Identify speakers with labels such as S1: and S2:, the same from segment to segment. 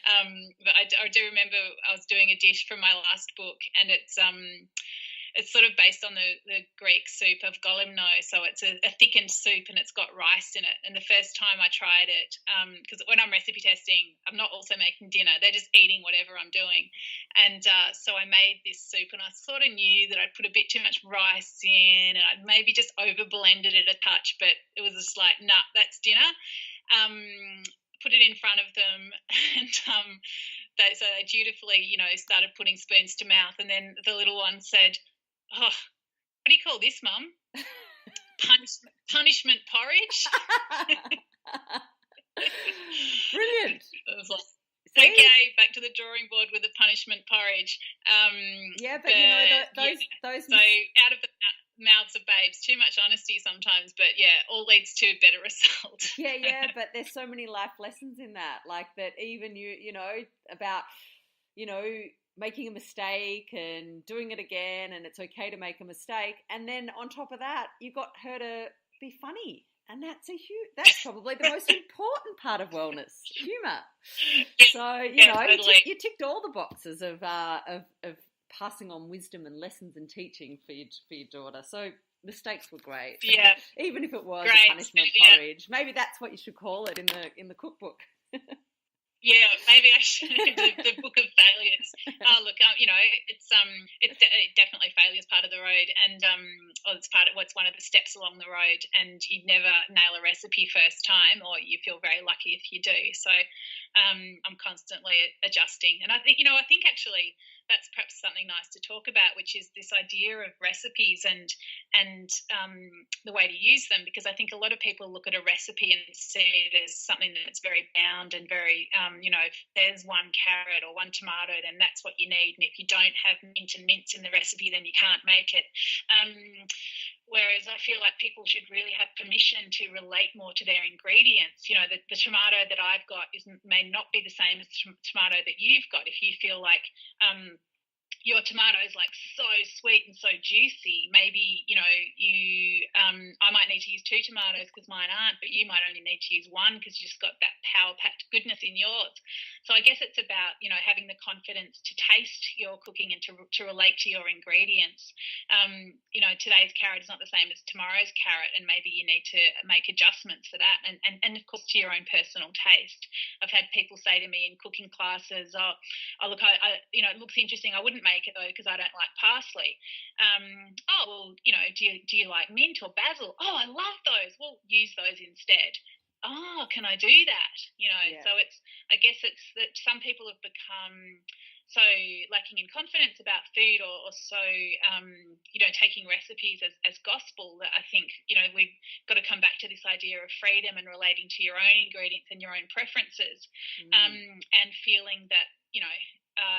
S1: But I do remember I was doing a dish from my last book, and it's sort of based on the Greek soup of golimno. So it's a thickened soup and it's got rice in it. And the first time I tried it, because when I'm recipe testing, I'm not also making dinner. They're just eating whatever I'm doing. And so I made this soup and I sort of knew that I'd put a bit too much rice in and I'd maybe just over blended it a touch, but it was just like, nah, that's dinner. Put it in front of them and so they dutifully, started putting spoons to mouth. And then the little one said, "Oh, what do you call this, Mum? Punishment porridge."
S2: Brilliant.
S1: I was like, okay, back to the drawing board with the punishment porridge.
S2: Those.
S1: So out of the mouths of babes, too much honesty sometimes, but yeah, all leads to a better result.
S2: yeah, but there's so many life lessons in that, like that. Even about making a mistake and doing it again, and it's okay to make a mistake. And then on top of that, you got her to be funny, and that's probably the most important part of wellness, humour. So
S1: totally.
S2: you ticked all the boxes of passing on wisdom and lessons and teaching for your daughter. So mistakes were great.
S1: Yeah,
S2: even if it was
S1: great.
S2: A punishment porridge, maybe that's what you should call it in the cookbook.
S1: Yeah, maybe I should the book of failures. Oh, look, it's definitely failure's part of the road, and it's one of the steps along the road. And you never nail a recipe first time, or you feel very lucky if you do. So, I'm constantly adjusting, and I think actually that's perhaps something nice to talk about, which is this idea of recipes and the way to use them, because I think a lot of people look at a recipe and see it as something that's very bound and very, if there's one carrot or one tomato, then that's what you need. And if you don't have mint and mince in the recipe, then you can't make it. Whereas I feel like people should really have permission to relate more to their ingredients. The tomato that I've got may not be the same as the tomato that you've got. If you feel like your tomato is like so sweet and so juicy, maybe I might need to use 2 tomatoes because mine aren't, but you might only need to use 1 because you just got that power-packed goodness in yours. So I guess it's about having the confidence to taste your cooking and to relate to your ingredients. Today's carrot is not the same as tomorrow's carrot, and maybe you need to make adjustments for that, and of course to your own personal taste. I've had people say to me in cooking classes, "Oh, look, it looks interesting. I wouldn't make it though because I don't like parsley." Do you like mint or basil? "Oh, I love those." "Well, use those instead." "Oh, can I do that?"
S2: Yeah.
S1: So I guess it's that some people have become so lacking in confidence about food, or so taking recipes as gospel, that I think we've got to come back to this idea of freedom and relating to your own ingredients and your own preferences, and feeling that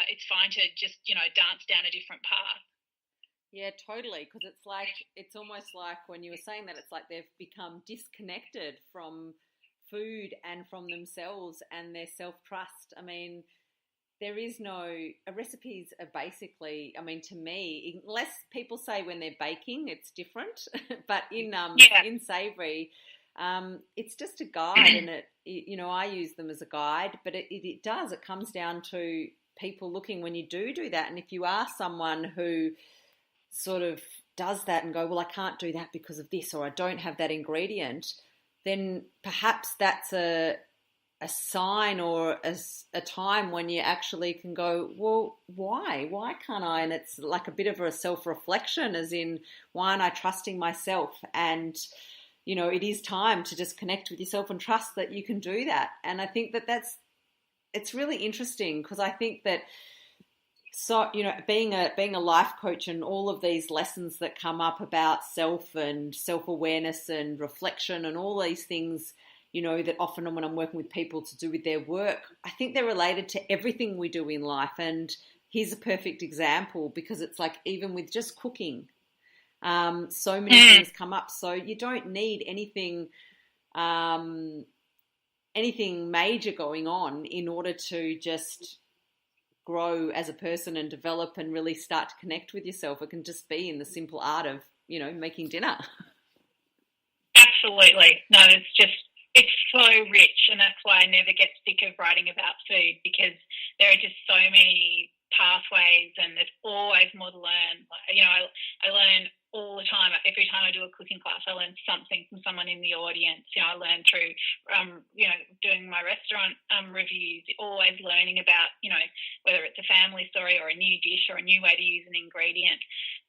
S1: it's fine to just dance down a different path.
S2: Yeah, totally. Because it's almost like when you were saying that, it's like they've become disconnected from food and from themselves and their self-trust. I mean, there is recipes are basically, to me, unless people say when they're baking, it's different. But in savoury, it's just a guide, and I use them as a guide. But it comes down to people looking when you do that. And if you are someone who sort of does that and go, "Well, I can't do that because of this, or I don't have that ingredient," then perhaps that's a sign or a time when you actually can go, "Well, why can't I?" And it's like a bit of a self-reflection, as in, why aren't I trusting myself? And it is time to just connect with yourself and trust that you can do that. And I think it's really interesting, because I think that, so being a life coach and all of these lessons that come up about self and self-awareness and reflection and all these things, that often when I'm working with people to do with their work, I think they're related to everything we do in life. And here's a perfect example, because it's like, even with just cooking, so many things come up. So you don't need anything major going on in order to just grow as a person and develop and really start to connect with yourself. It can just be in the simple art of, making dinner.
S1: Absolutely. No, it's just it's so rich, and that's why I never get sick of writing about food, because there are just so many pathways, and there's always more to learn. I learn all the time. Every time I do a cooking class, I learn something from someone in the audience. I learn through, doing my restaurant reviews, always learning about, whether it's a family story or a new dish or a new way to use an ingredient.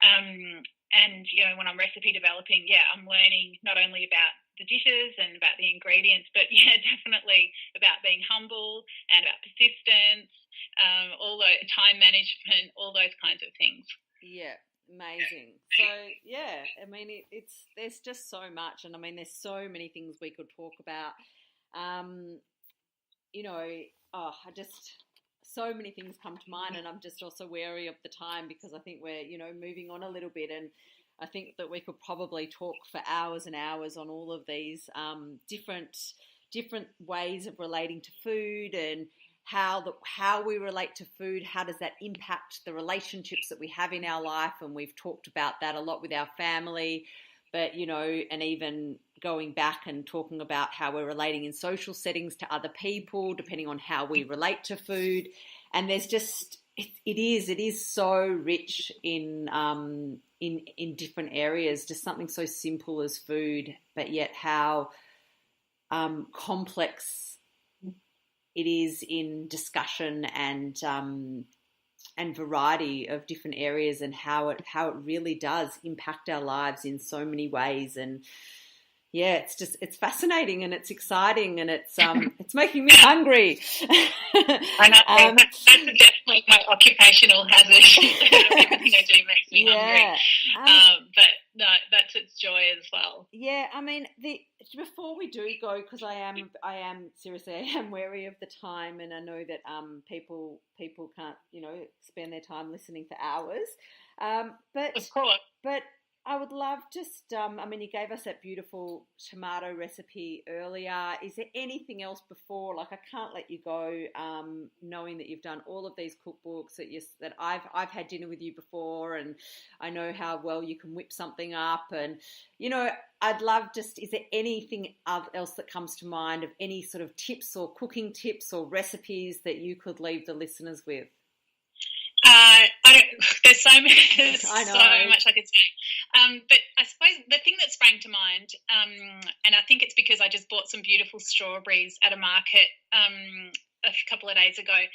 S1: And, when I'm recipe developing, I'm learning not only about the dishes and about the ingredients, but definitely about being humble and about persistence, all the time management, all those kinds of things.
S2: Yeah, amazing. So I mean, there's just so much, and I mean, there's so many things we could talk about. So many things come to mind, and I'm just also wary of the time, because I think we're moving on a little bit, and I think that we could probably talk for hours and hours on all of these different ways of relating to food, and how we relate to food. How does that impact the relationships that we have in our life? And we've talked about that a lot with our family, but and even going back and talking about how we're relating in social settings to other people, depending on how we relate to food. And there's just it is so rich in different areas. Just something so simple as food, but yet how complex it is in discussion and variety of different areas, and how it really does impact our lives in so many ways. And it's fascinating, and it's exciting, and it's making me hungry.
S1: I know. That's definitely my occupational hazard. Everything I do makes me hungry. But no, that's its joy as well.
S2: Yeah, I mean, before we do go, because I am seriously wary of the time, and I know that people can't spend their time listening for hours. But
S1: of course.
S2: But I would love just, you gave us that beautiful tomato recipe earlier. Is there anything else before? Like, I can't let you go, knowing that you've done all of these cookbooks, that I've had dinner with you before, and I know how well you can whip something up. And, I'd love is there anything else that comes to mind of any sort of tips or cooking tips or recipes that you could leave the listeners with?
S1: There's so much, so much I could say. But I suppose the thing that sprang to mind, and I think it's because I just bought some beautiful strawberries at a market a couple of days ago,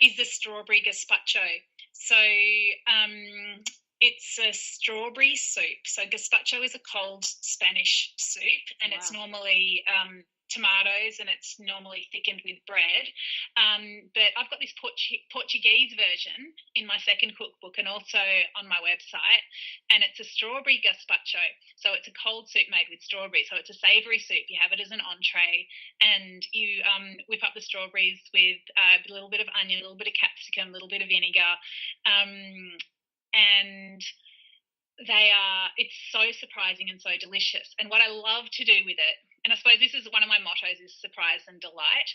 S1: is the strawberry gazpacho. So it's a strawberry soup. So gazpacho is a cold Spanish soup, and It's normally tomatoes, and it's normally thickened with bread. But I've got this Portuguese version in my second cookbook, and also on my website, and it's a strawberry gazpacho. So it's a cold soup made with strawberries. So it's a savoury soup. You have it as an entree, and you whip up the strawberries with a little bit of onion, a little bit of capsicum, a little bit of vinegar, and it's so surprising and so delicious. And what I love to do with it, and I suppose this is one of my mottos, is surprise and delight.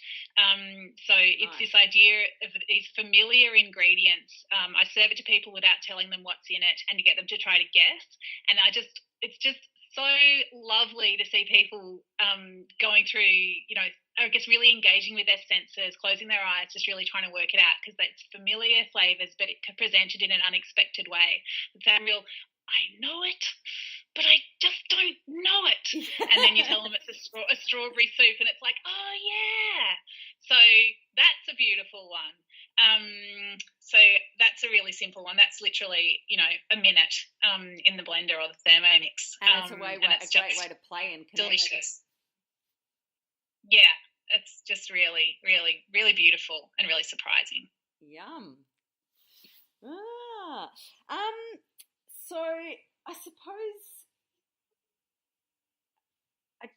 S1: So it's this idea of these familiar ingredients. I serve it to people without telling them what's in it, and to get them to try to guess. And it's just so lovely to see people going through, I guess really engaging with their senses, closing their eyes, just really trying to work it out, because it's familiar flavours, but it presented in an unexpected way. It's that real, I know it, but I just don't know it. And then you tell them it's a strawberry soup, and it's like, oh, yeah. So that's a beautiful one. So that's a really simple one. That's literally, a minute in the blender or the thermomix.
S2: And it's a great way to play and connect.
S1: Delicious. Yeah, it's just really, really, really beautiful and really surprising.
S2: Yum. So I suppose I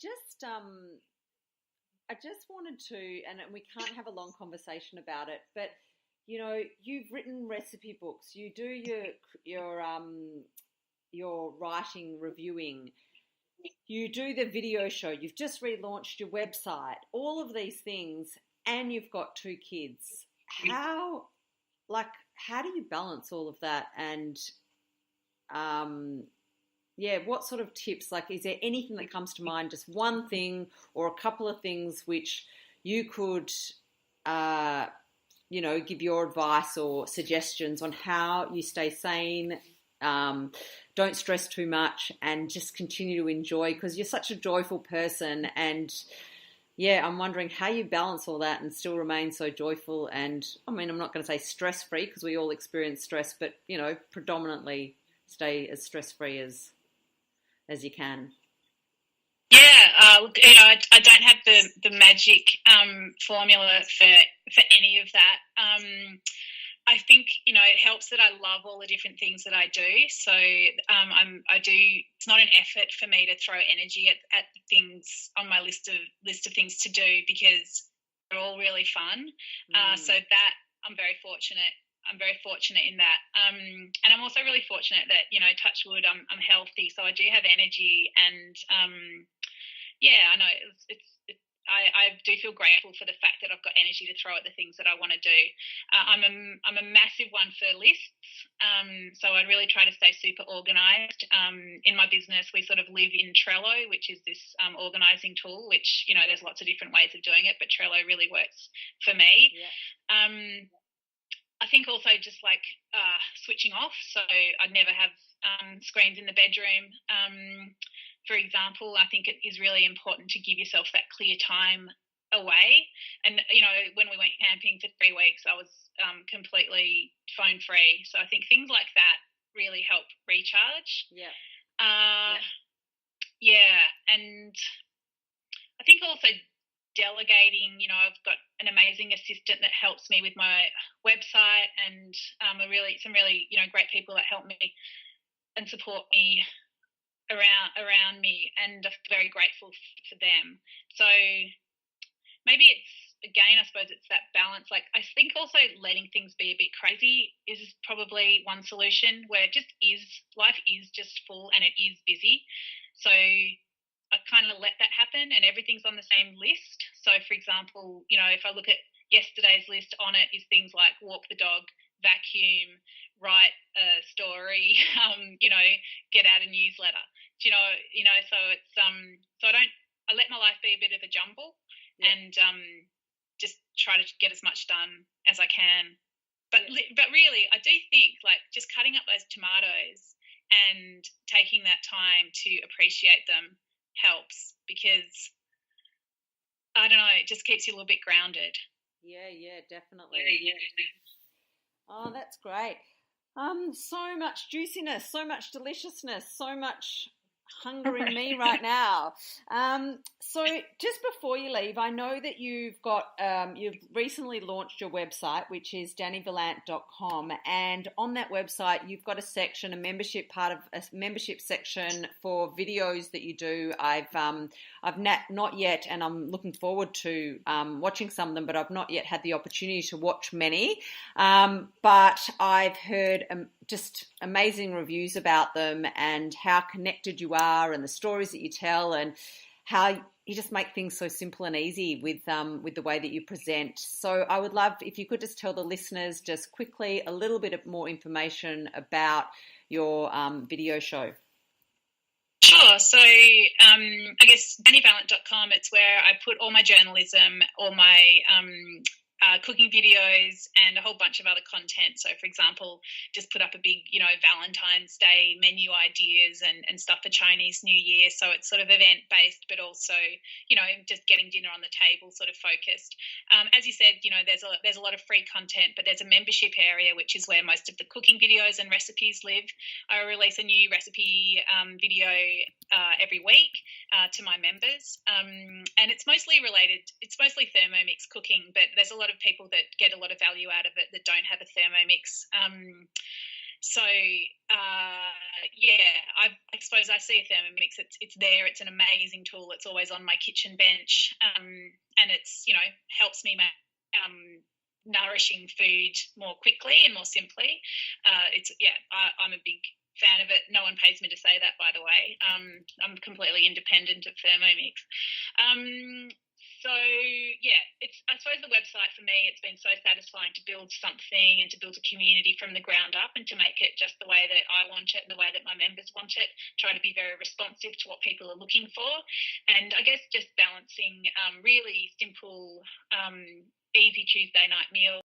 S2: just wanted to, and we can't have a long conversation about it, but you've written recipe books, you do your writing, reviewing, you do the video show, you've just relaunched your website, all of these things, and you've got 2 kids. How do you balance all of that? And Yeah, what sort of tips? Like, is there anything that comes to mind? Just one thing or a couple of things which you could, uh, give your advice or suggestions on how you stay sane, um, don't stress too much, and just continue to enjoy because you're such a joyful person. And yeah, I'm wondering how you balance all that and still remain so joyful. And I mean, I'm not going to say stress free because we all experience stress, but predominantly stay as stress free as you can.
S1: Yeah, look, I don't have the magic formula for any of that. I think it helps that I love all the different things that I do. So I do. It's not an effort for me to throw energy at things on my list of things to do because they're all really fun. So that I'm very fortunate. I'm very fortunate in that, and I'm also really fortunate that touch wood, I'm healthy, so I do have energy, and yeah, I know I do feel grateful for the fact that I've got energy to throw at the things that I want to do. I'm a massive one for lists, so I really try to stay super organised. In my business, we sort of live in Trello, which is this organising tool, which there's lots of different ways of doing it, but Trello really works for me. Yeah. I think also just like switching off. So I'd never have screens in the bedroom. For example, I think it is really important to give yourself that clear time away. And, when we went camping for 3 weeks, I was completely phone free. So I think things like that really help recharge.
S2: Yeah.
S1: Yeah. And I think also delegating, I've got an amazing assistant that helps me with my website and some really great people that help me and support me around me, and I'm very grateful for them. So maybe I suppose it's that balance. Like I think also letting things be a bit crazy is probably one solution where it just is, life is just full and it is busy. So I kind of let that happen and everything's on the same list. So, for example, if I look at yesterday's list, on it is things like walk the dog, vacuum, write a story, get out a newsletter. So it's so I let my life be a bit of a jumble. Yeah. And just try to get as much done as I can. But really, I do think like just cutting up those tomatoes and taking that time to appreciate them helps because I don't know, it just keeps you a little bit grounded.
S2: Yeah, definitely. Yeah. Oh, that's great. So much juiciness, so much deliciousness, so much hunger in me right now. So just before you leave, I know that you've recently launched your website, which is danivalent.com, and on that website you've got a membership section for videos that you do. I've not yet, and I'm looking forward to watching some of them, but I've not yet had the opportunity to watch many. But I've heard just amazing reviews about them and how connected you are and the stories that you tell and how you just make things so simple and easy with the way that you present. So I would love if you could just tell the listeners just quickly a little bit more information about your video show.
S1: Sure. So I guess danivalent.com, it's where I put all my journalism, all my cooking videos and a whole bunch of other content. So, for example, just put up a big, Valentine's Day menu ideas and stuff for Chinese New Year. So it's sort of event-based, but also, just getting dinner on the table sort of focused. As you said, there's a lot of free content, but there's a membership area, which is where most of the cooking videos and recipes live. I release a new recipe video every week to my members. And it's mostly thermomix cooking, but there's a lot of people that get a lot of value out of it that don't have a thermomix. I suppose I see a thermomix. It's there. It's an amazing tool. It's always on my kitchen bench, and it's helps me make nourishing food more quickly and more simply. I'm a big fan of it. No one pays me to say that, by the way. I'm completely independent of Thermomix. So So yeah, it's, I suppose the website for me, it's been so satisfying to build something and to build a community from the ground up and to make it just the way that I want it and the way that my members want it. Try to be very responsive to what people are looking for, and I guess just balancing really simple, easy Tuesday night meals